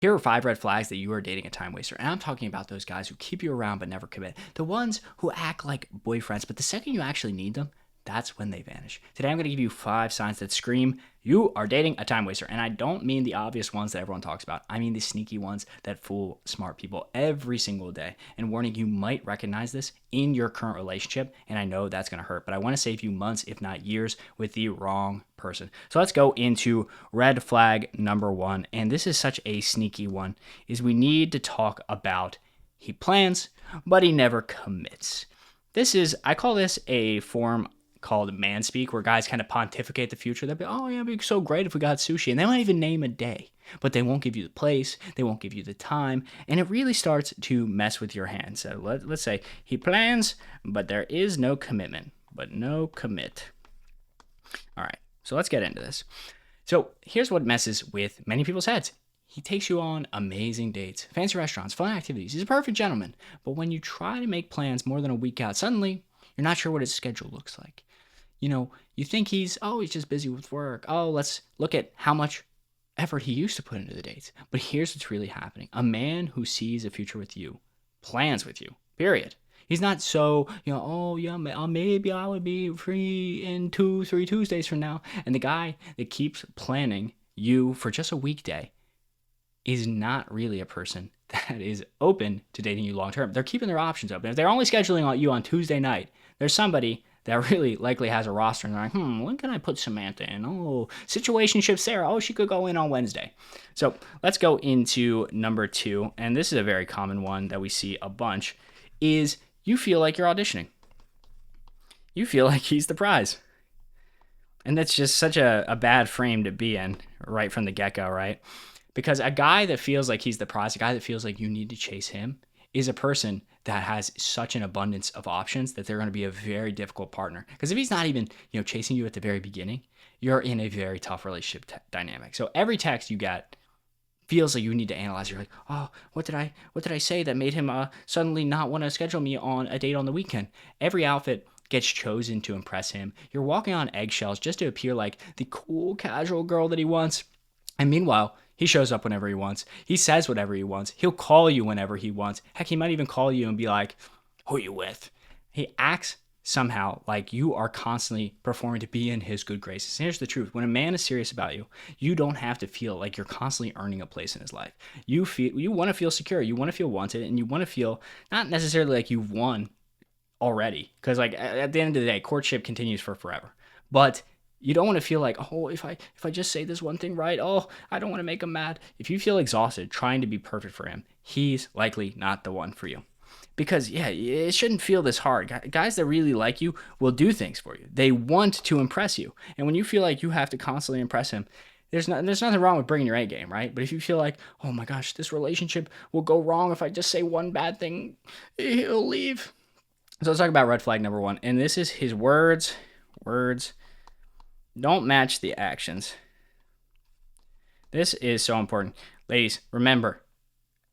Here are 5 red flags that you are dating a time waster. And I'm talking about those guys who keep you around but never commit. The ones who act like boyfriends, but the second you actually need them, that's when they vanish. Today I'm going to give you 5 signs that scream you are dating a time waster. And I don't mean the obvious ones that everyone talks about. I mean the sneaky ones that fool smart people every single day. And warning, you might recognize this in your current relationship. And I know that's going to hurt, but I want to save you months, if not years, with the wrong person. So let's go into red flag number 1. And this is such a sneaky one, is we need to talk about he plans, but he never commits. I call this a form called man speak, where guys kind of pontificate the future. They'll be, oh yeah, it'd be so great if we got sushi. And they might even name a day, but they won't give you the place. They won't give you the time. And it really starts to mess with your hand. So let's say he plans, but there is no commitment, but no commit. All right, so let's get into this. So here's what messes with many people's heads. He takes you on amazing dates, fancy restaurants, fun activities. He's a perfect gentleman. But when you try to make plans more than a week out, suddenly you're not sure what his schedule looks like. You think he's just busy with work. Oh, let's look at how much effort he used to put into the dates. But here's what's really happening. A man who sees a future with you plans with you, period. He's not so, oh yeah, maybe I would be free in 2-3 Tuesdays from now. And the guy that keeps planning you for just a weekday is not really a person that is open to dating you long term. They're keeping their options open. If they're only scheduling you on Tuesday night, there's somebody that really likely has a roster and they're like, when can I put Samantha in? Oh, situationship Sarah. Oh, she could go in on Wednesday. So let's go into number 2. And this is a very common one that we see a bunch, is you feel like you're auditioning. You feel like he's the prize. And that's just such a bad frame to be in right from the get-go, right? Because a guy that feels like he's the prize, a guy that feels like you need to chase him, is a person that has such an abundance of options that they're going to be a very difficult partner. Because if he's not even, chasing you at the very beginning, you're in a very tough relationship dynamic. So every text you get feels like you need to analyze. You're like, oh, what did I say that made him suddenly not want to schedule me on a date on the weekend? Every outfit gets chosen to impress him. You're walking on eggshells just to appear like the cool, casual girl that he wants. And meanwhile, he shows up whenever he wants. He says whatever he wants. He'll call you whenever he wants. Heck, he might even call you and be like, who are you with? He acts somehow like you are constantly performing to be in his good graces. And here's the truth. When a man is serious about you, you don't have to feel like you're constantly earning a place in his life. You want to feel secure. You want to feel wanted, and you want to feel not necessarily like you've won already. Because at the end of the day, courtship continues for forever. But you don't want to feel like, oh, if I just say this one thing right, oh, I don't want to make him mad. If you feel exhausted trying to be perfect for him, he's likely not the one for you. Because, yeah, it shouldn't feel this hard. Guys that really like you will do things for you. They want to impress you. And when you feel like you have to constantly impress him, there's nothing wrong with bringing your A game, right? But if you feel like, oh my gosh, this relationship will go wrong if I just say one bad thing, he'll leave. So let's talk about red flag number 1. And this is his words don't match the actions. This is so important. Ladies, remember,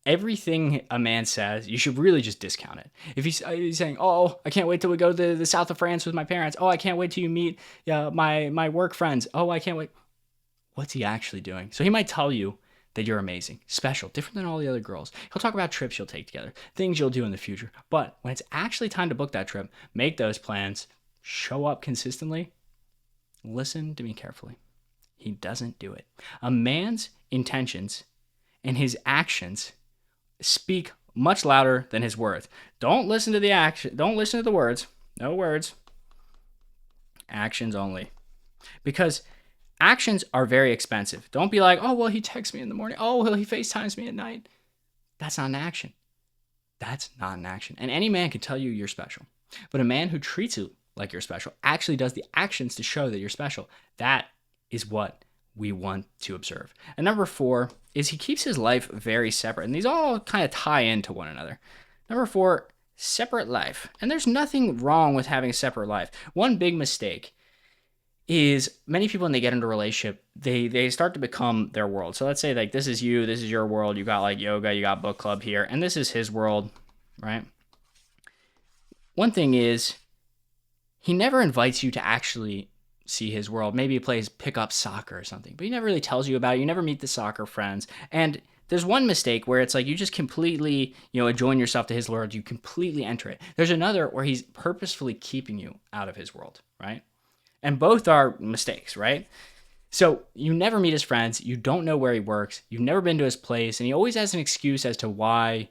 everything a man says, you should really just discount it. If he's saying, oh, I can't wait till we go to the south of France with my parents. Oh, I can't wait till you meet my work friends. Oh, I can't wait. What's he actually doing? So he might tell you that you're amazing, special, different than all the other girls. He'll talk about trips you'll take together, things you'll do in the future. But when it's actually time to book that trip, make those plans, show up consistently, listen to me carefully. He doesn't do it. A man's intentions and his actions speak much louder than his words. Don't listen to the action. Don't listen to the words. No words. Actions only. Because actions are very expensive. Don't be like, oh, well, he texts me in the morning. Oh, well, he FaceTimes me at night. That's not an action. That's not an action. And any man can tell you you're special. But a man who treats you like you're special actually does the actions to show that you're special. That is what we want to observe. And number 4 is he keeps his life very separate. And these all kind of tie into one another. Number 4, separate life. And there's nothing wrong with having a separate life. One big mistake is many people, when they get into a relationship, they start to become their world. So let's say like this is you, this is your world. You got like yoga, you got book club here, and this is his world, right? One thing is he never invites you to actually see his world. Maybe he plays pickup soccer or something, but he never really tells you about it. You never meet the soccer friends. And There's one mistake where it's like you just completely, join yourself to his world. You completely enter it. There's another where he's purposefully keeping you out of his world, right? And both are mistakes, right? So you never meet his friends. You don't know where he works. You've never been to his place. And he always has an excuse as to why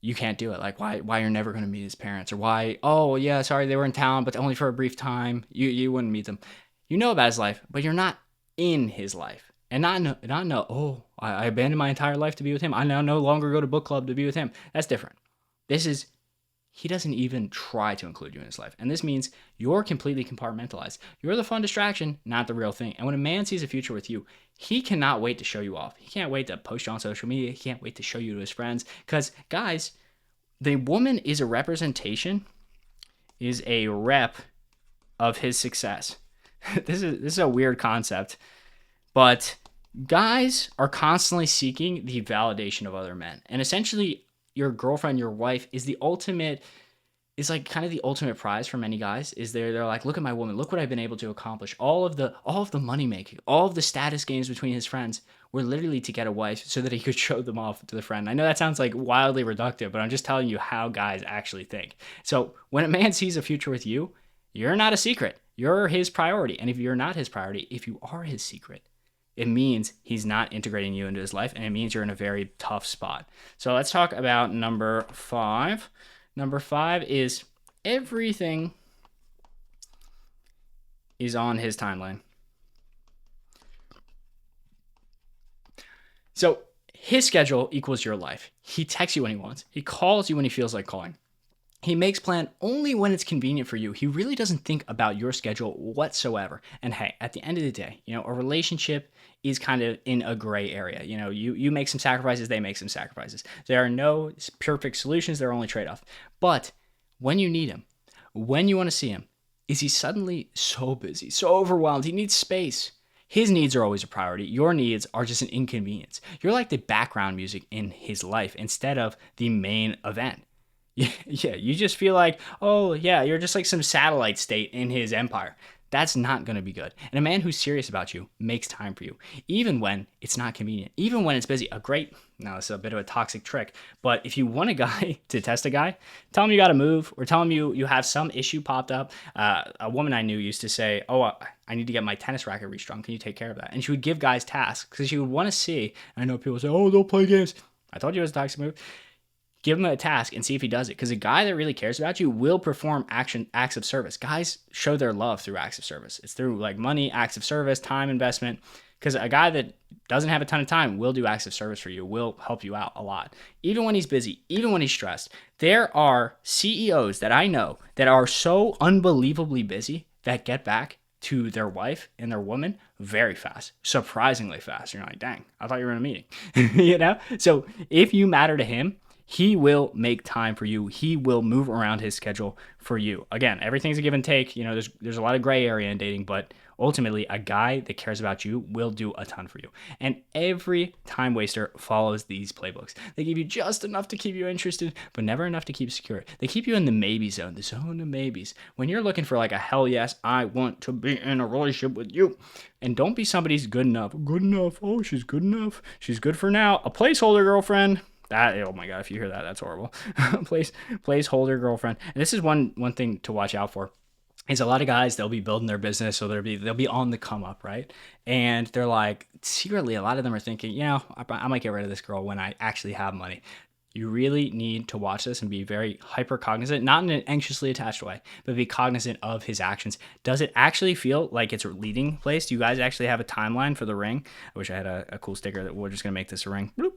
you can't do it. Like why you're never going to meet his parents, or why, oh yeah, sorry, they were in town, but only for a brief time. You wouldn't meet them. You know about his life, but you're not in his life. And not know, oh, I abandoned my entire life to be with him. I now no longer go to book club to be with him. That's different. This is, he doesn't even try to include you in his life. And this means you're completely compartmentalized. You're the fun distraction, not the real thing. And when a man sees a future with you, he cannot wait to show you off. He can't wait to post you on social media. He can't wait to show you to his friends. Because, guys, the woman is a representation, is a rep of his success. This is a weird concept. But guys are constantly seeking the validation of other men. And essentially, your girlfriend, your wife, is like kind of the ultimate prize for many guys. Is they're like, look at my woman, look what I've been able to accomplish. All of the money making, all of the status gains between his friends were literally to get a wife so that he could show them off to the friend. I know that sounds like wildly reductive, but I'm just telling you how guys actually think. So when a man sees a future with you, you're not a secret. You're his priority. And if you're not his priority, if you are his secret, it means he's not integrating you into his life, and it means you're in a very tough spot. So let's talk about number 5. Number 5 is everything is on his timeline. So his schedule equals your life. He texts you when he wants. He calls you when he feels like calling. He makes plan only when it's convenient for you. He really doesn't think about your schedule whatsoever. And hey, at the end of the day, a relationship is kind of in a gray area. You make some sacrifices, they make some sacrifices. There are no perfect solutions, there are only trade-offs. But when you need him, when you want to see him, is he suddenly so busy, so overwhelmed, he needs space. His needs are always a priority. Your needs are just an inconvenience. You're like the background music in his life instead of the main event. Yeah, you just feel like, oh yeah, you're just like some satellite state in his empire. That's not going to be good. And a man who's serious about you makes time for you, even when it's not convenient, even when it's busy. Now it's a bit of a toxic trick, but if you want a guy to test a guy, tell him you got to move, or tell him you have some issue popped up. A woman I knew used to say, oh, I need to get my tennis racket restrung. Can you take care of that? And she would give guys tasks because she would want to see. I know people say, oh, don't play games. I told you it was a toxic move. Give him a task and see if he does it. Because a guy that really cares about you will perform acts of service. Guys show their love through acts of service. It's through like money, acts of service, time investment. Because a guy that doesn't have a ton of time will do acts of service for you, will help you out a lot. Even when he's busy, even when he's stressed. There are CEOs that I know that are so unbelievably busy that get back to their wife and their woman very fast, surprisingly fast. You're like, dang, I thought you were in a meeting. So if you matter to him, he will make time for you. He will move around his schedule for you. Again, everything's a give and take. There's a lot of gray area in dating, but ultimately a guy that cares about you will do a ton for you. And every time waster follows these playbooks. They give you just enough to keep you interested, but never enough to keep secure. They keep you in the maybe zone, the zone of maybes. When you're looking for like a hell yes, I want to be in a relationship with you. And don't be somebody's good enough. Good enough. Oh, she's good enough. She's good for now. A placeholder girlfriend. Oh my God, if you hear that, that's horrible. Placeholder girlfriend. And this is one thing to watch out for. Is a lot of guys, they'll be building their business, so they'll be on the come up, right? And they're like, secretly, a lot of them are thinking, I might get rid of this girl when I actually have money. You really need to watch this and be very hyper cognizant, not in an anxiously attached way, but be cognizant of his actions. Does it actually feel like it's a leading place? Do you guys actually have a timeline for the ring? I wish I had a cool sticker that we're just going to make this a ring. Bloop.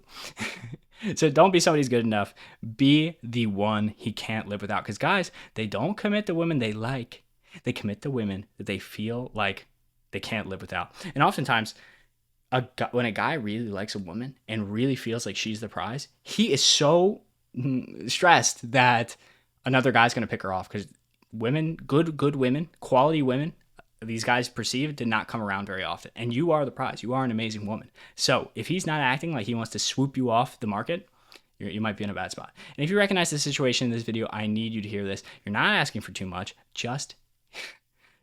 So don't be somebody's good enough. Be the one he can't live without. Because guys, they don't commit to women they like. They commit to women that they feel like they can't live without. And oftentimes, when a guy really likes a woman and really feels like she's the prize, he is so stressed that another guy's going to pick her off, because women, good women, quality women, these guys perceive did not come around very often. And you are the prize. You are an amazing woman. So if he's not acting like he wants to swoop you off the market, you might be in a bad spot. And if you recognize the situation in this video, I need you to hear this. You're not asking for too much. Just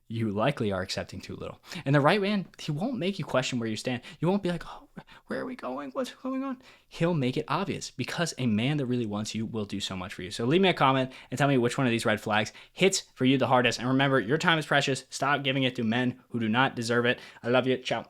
you likely are accepting too little. And the right man, he won't make you question where you stand. You won't be like, oh, where are we going? What's going on? He'll make it obvious, because a man that really wants you will do so much for you. So leave me a comment and tell me which one of these red flags hits for you the hardest. And remember, your time is precious. Stop giving it to men who do not deserve it. I love you. Ciao.